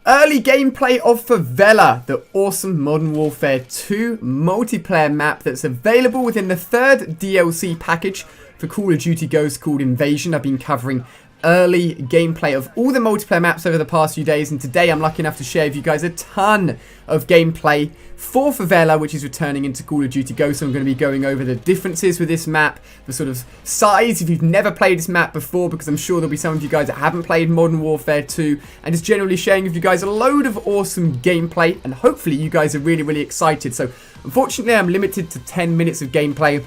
early gameplay of FAVELA, the awesome Modern Warfare 2 multiplayer map that's available within the third DLC package for Call of Duty Ghosts called Invasion. I've been covering early gameplay of all the multiplayer maps over the past few days, and today I'm lucky enough to share with you guys a ton of gameplay for FAVELA, which is returning into Call of Duty Ghosts. So I'm going to be going over the differences with this map, the sort of size if you've never played this map before, because I'm sure there'll be some of you guys that haven't played Modern Warfare 2, and just generally sharing with you guys a load of awesome gameplay, and hopefully you guys are really excited. So unfortunately I'm limited to 10 minutes of gameplay.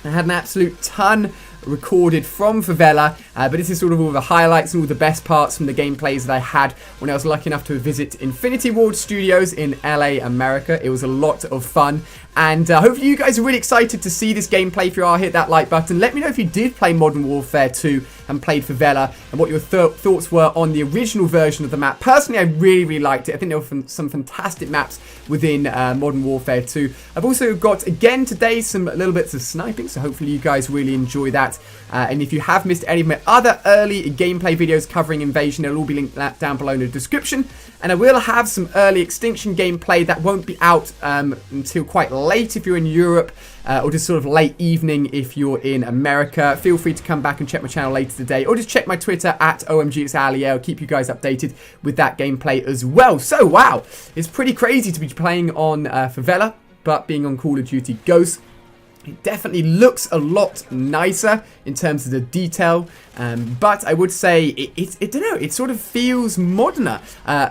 I had an absolute ton recorded from FAVELA, but this is sort of all the highlights and all the best parts from the gameplays that I had when I was lucky enough to visit Infinity Ward Studios in LA, America. It was a lot of fun, and hopefully you guys are really excited to see this gameplay. If you are, hit that like button. Let me know if you did play Modern Warfare 2 and played FAVELA, and what your thoughts were on the original version of the map. Personally, I really liked it. I think there were some fantastic maps within Modern Warfare 2. I've also got, again today, some little bits of sniping, so hopefully you guys really enjoy that. And if you have missed any of my other early gameplay videos covering Invasion, they'll all be linked down below in the description. And I will have some early Extinction gameplay that won't be out until quite late if you're in Europe, or just sort of late evening if you're in America. Feel free to come back and check my channel later today, or just check my Twitter at OMGIt'sAli. I'll keep you guys updated with that gameplay as well. So wow, it's pretty crazy to be playing on FAVELA, but being on Call of Duty Ghosts. It definitely looks a lot nicer in terms of the detail, but I would say I don't know, it sort of feels moderner.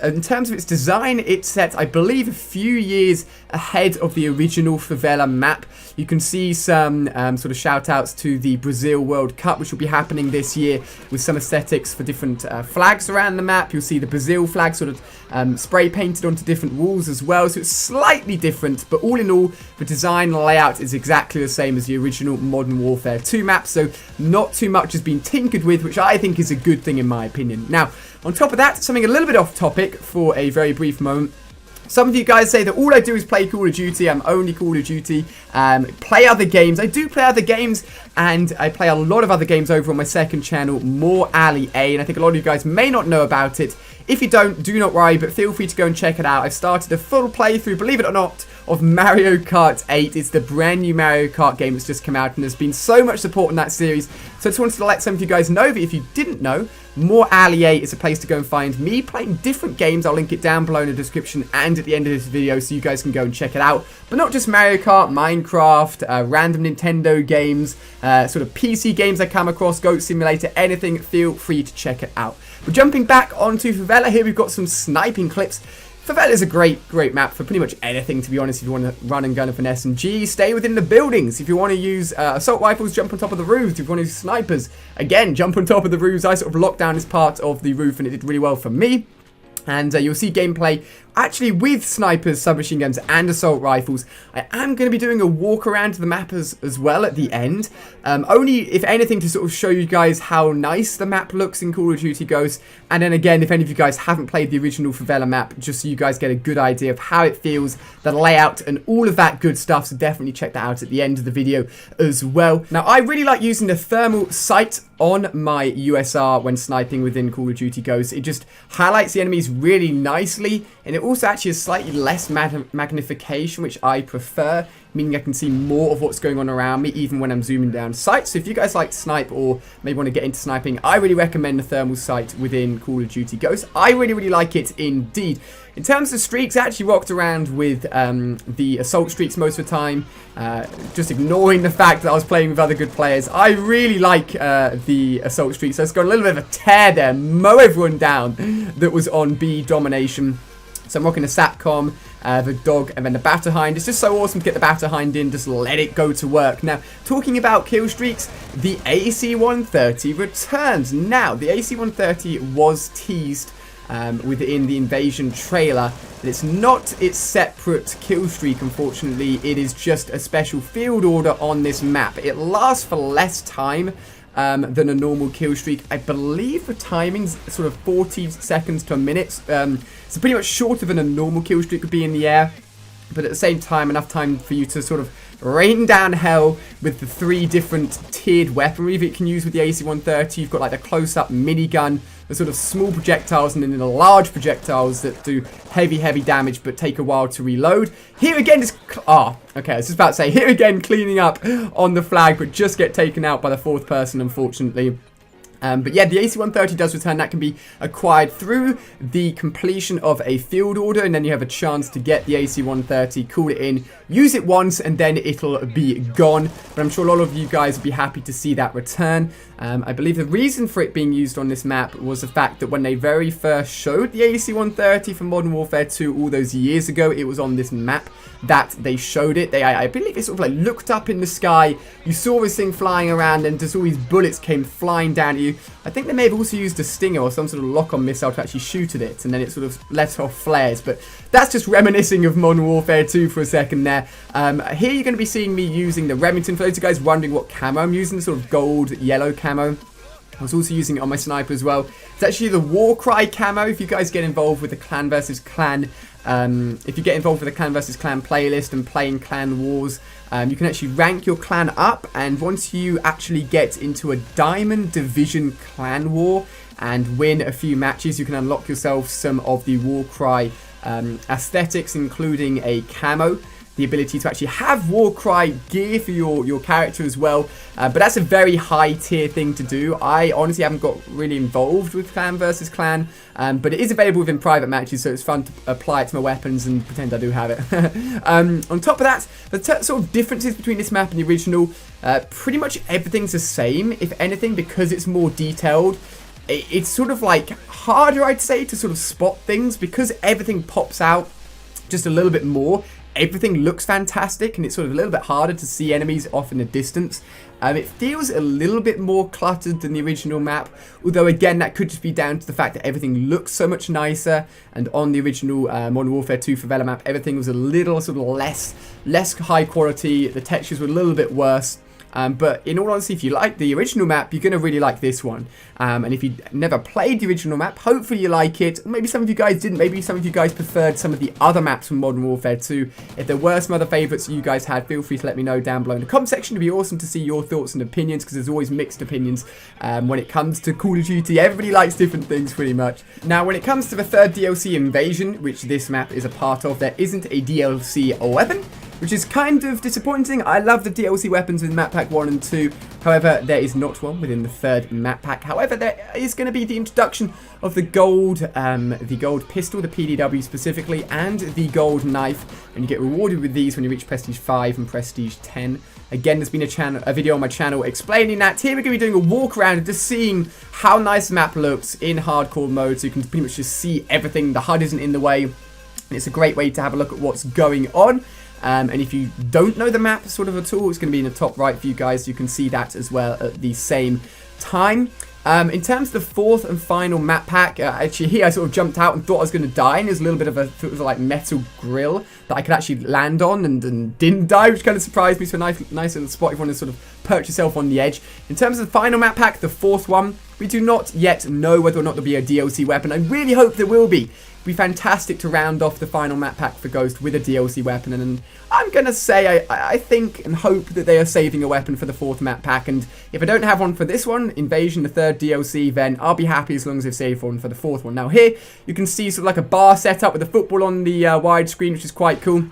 In terms of its design, it's set, I believe, a few years ahead of the original FAVELA map. You can see some sort of shout outs to the Brazil World Cup, which will be happening this year, with some aesthetics for different flags around the map. You'll see the Brazil flag sort of spray painted onto different walls as well, so it's slightly different, but all in all, the design and layout is exactly the same as the original Modern Warfare 2 map, so not too much has been tinkered with, which I think is a good thing in my opinion. Now, on top of that, something a little bit off topic for a very brief moment. Some of you guys say that all I do is play Call of Duty. I'm only Call of Duty. Play other games. I do play other games, and I play a lot of other games over on my second channel, More Ali A, and I think a lot of you guys may not know about it. If you don't, do not worry, but feel free to go and check it out. I've started a full playthrough, believe it or not, of Mario Kart 8. It's the brand new Mario Kart game that's just come out, and there's been so much support in that series. So I just wanted to let some of you guys know that if you didn't know, More Ali 8 is a place to go and find me playing different games. I'll link it down below in the description and at the end of this video, so you guys can go and check it out. But not just Mario Kart, Minecraft, random Nintendo games, sort of PC games I come across, Goat Simulator, anything, feel free to check it out. But jumping back onto FAVELA, here we've got some sniping clips. FAVELA is a great map for pretty much anything, to be honest. If you want to run and gun and finesse and G, stay within the buildings. If you want to use assault rifles, jump on top of the roofs. If you want to use snipers, again, jump on top of the roofs. I sort of locked down this part of the roof, and it did really well for me. And you'll see gameplay actually with snipers, submachine guns, and assault rifles. I am going to be doing a walk around the map as well at the end. Only, if anything, to sort of show you guys how nice the map looks in Call of Duty Ghosts. And then again, if any of you guys haven't played the original FAVELA map, just so you guys get a good idea of how it feels, the layout, and all of that good stuff. So definitely check that out at the end of the video as well. Now, I really like using the thermal sight on my USR when sniping within Call of Duty Ghosts. It just highlights the enemies really nicely, and it also actually has slightly less magnification, which I prefer, meaning I can see more of what's going on around me even when I'm zooming down sight. So if you guys like to snipe or maybe want to get into sniping, I really recommend the thermal sight within Call of Duty Ghosts. I really like it indeed. In terms of streaks, I actually walked around with the assault streaks most of the time, just ignoring the fact that I was playing with other good players. I really like the assault streaks, so it's got a little bit of a tear there, mow everyone down that was on B domination. So I'm rocking the Satcom, the dog, and then the Batterhind. It's just so awesome to get the Batterhind in, just let it go to work. Now, talking about kill streaks, the AC-130 returns. Now, the AC-130 was teased within the Invasion trailer, but it's not its separate kill streak, unfortunately. It is just a special field order on this map. It lasts for less time than a normal kill streak. I believe the timing's sort of 40 seconds to a minute, so pretty much shorter than a normal kill streak would be in the air, but at the same time enough time for you to sort of rain down hell with the 3 different tiered weaponry that you can use with the AC-130. You've got like the close-up minigun, the sort of small projectiles, and then the large projectiles that do heavy damage but take a while to reload. Here again is... okay, I was just about to say, here again cleaning up on the flag, but just get taken out by the 4th person, unfortunately. But yeah, the AC-130 does return. That can be acquired through the completion of a field order, and then you have a chance to get the AC-130, call it in, use it once, and then it'll be gone. But I'm sure a lot of you guys will be happy to see that return. I believe the reason for it being used on this map was the fact that when they very first showed the AC-130 for Modern Warfare 2 all those years ago, it was on this map that they showed it. I believe it sort of like looked up in the sky, you saw this thing flying around, and just all these bullets came flying down at you. I think they may have also used a stinger or some sort of lock-on missile to actually shoot at it, and then it sort of let off flares. But that's just reminiscing of Modern Warfare 2 for a second there. Here you're going to be seeing me using the Remington. For those of you guys wondering what camo I'm using, the sort of gold-yellow camo. I was also using it on my sniper as well. It's actually the Warcry camo. If you guys get involved with the Clan vs Clan, if you get involved with the Clan vs Clan playlist and playing Clan Wars, you can actually rank your clan up, and once you actually get into a Diamond Division Clan War and win a few matches, you can unlock yourself some of the Warcry aesthetics, including a camo, the ability to actually have Warcry gear for your character as well. But that's a very high tier thing to do. I honestly haven't got really involved with Clan vs Clan, but it is available within private matches, so it's fun to apply it to my weapons and pretend I do have it. On top of that, the sort of differences between this map and the original, pretty much everything's the same, if anything, because it's more detailed. It's sort of like harder, I'd say, to sort of spot things because everything pops out just a little bit more. Everything looks fantastic, and it's sort of a little bit harder to see enemies off in the distance. It feels a little bit more cluttered than the original map, although again that could just be down to the fact that everything looks so much nicer, and on the original Modern Warfare 2 FAVELA map everything was a little sort of less high quality, the textures were a little bit worse. But in all honesty, if you like the original map, you're going to really like this one. And if you never played the original map, hopefully you like it. Maybe some of you guys didn't. Maybe some of you guys preferred some of the other maps from Modern Warfare 2. If there were some other favourites you guys had, feel free to let me know down below in the comment section. It'd be awesome to see your thoughts and opinions, because there's always mixed opinions when it comes to Call of Duty. Everybody likes different things pretty much. Now, when it comes to the third DLC, Invasion, which this map is a part of, there isn't a DLC weapon, which is kind of disappointing. I love the DLC weapons in map pack 1 and 2. However, there is not one within the third map pack. However, there is going to be the introduction of the gold pistol, the PDW specifically, and the gold knife. And you get rewarded with these when you reach Prestige 5 and Prestige 10. Again, there's been a video on my channel explaining that. Here we're going to be doing a walk around and just seeing how nice the map looks in hardcore mode. So you can pretty much just see everything. The HUD isn't in the way. And it's a great way to have a look at what's going on. And if you don't know the map sort of at all, it's going to be in the top right for you guys. You can see that as well at the same time. In terms of the fourth and final map pack, actually here I sort of jumped out and thought I was going to die, and there's a little bit of a like metal grill that I could actually land on and didn't die, which kind of surprised me. So a nice little spot if you want to sort of perch yourself on the edge. In terms of the final map pack, the fourth one, we do not yet know whether or not there'll be a DLC weapon. I really hope there will be. It'd be fantastic to round off the final map pack for Ghost with a DLC weapon, and I'm going to say I think and hope that they are saving a weapon for the fourth map pack, and if I don't have one for this one, Invasion, the third DLC, then I'll be happy as long as they've saved one for the fourth one. Now here, you can see sort of like a bar setup with the football on the widescreen, which is quite cool.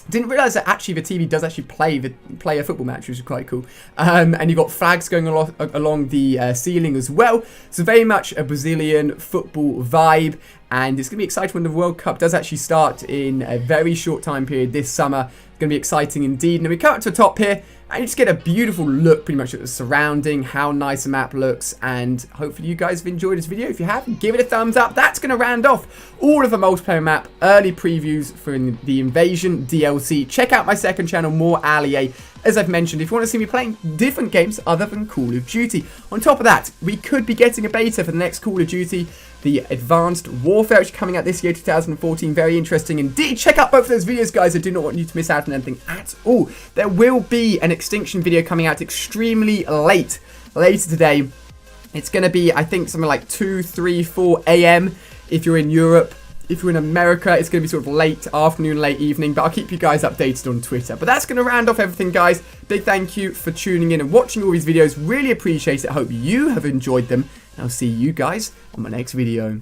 Didn't realise that actually the TV does actually play a football match, which is quite cool. And you've got flags going along the ceiling as well. So very much a Brazilian football vibe. And it's going to be exciting when the World Cup does actually start in a very short time period this summer. It's going to be exciting indeed. And then we come up to the top here, and you just get a beautiful look pretty much at the surrounding, how nice the map looks. And hopefully you guys have enjoyed this video. If you have, give it a thumbs up. That's going to round off all of the multiplayer map early previews for the Invasion DLC. Check out my second channel, More Allier. As I've mentioned, if you want to see me playing different games other than Call of Duty. On top of that, we could be getting a beta for the next Call of Duty, the Advanced Warfare, which is coming out this year, 2014. Very interesting indeed. Check out both of those videos, guys. I do not want you to miss out on anything at all. There will be an Extinction video coming out extremely later today. It's going to be, I think, something like 2, 3, 4 a.m. if you're in Europe. If you're in America, it's going to be sort of late afternoon, late evening, but I'll keep you guys updated on Twitter. But that's going to round off everything, guys. Big thank you for tuning in and watching all these videos. Really appreciate it. I hope you have enjoyed them. And I'll see you guys on my next video.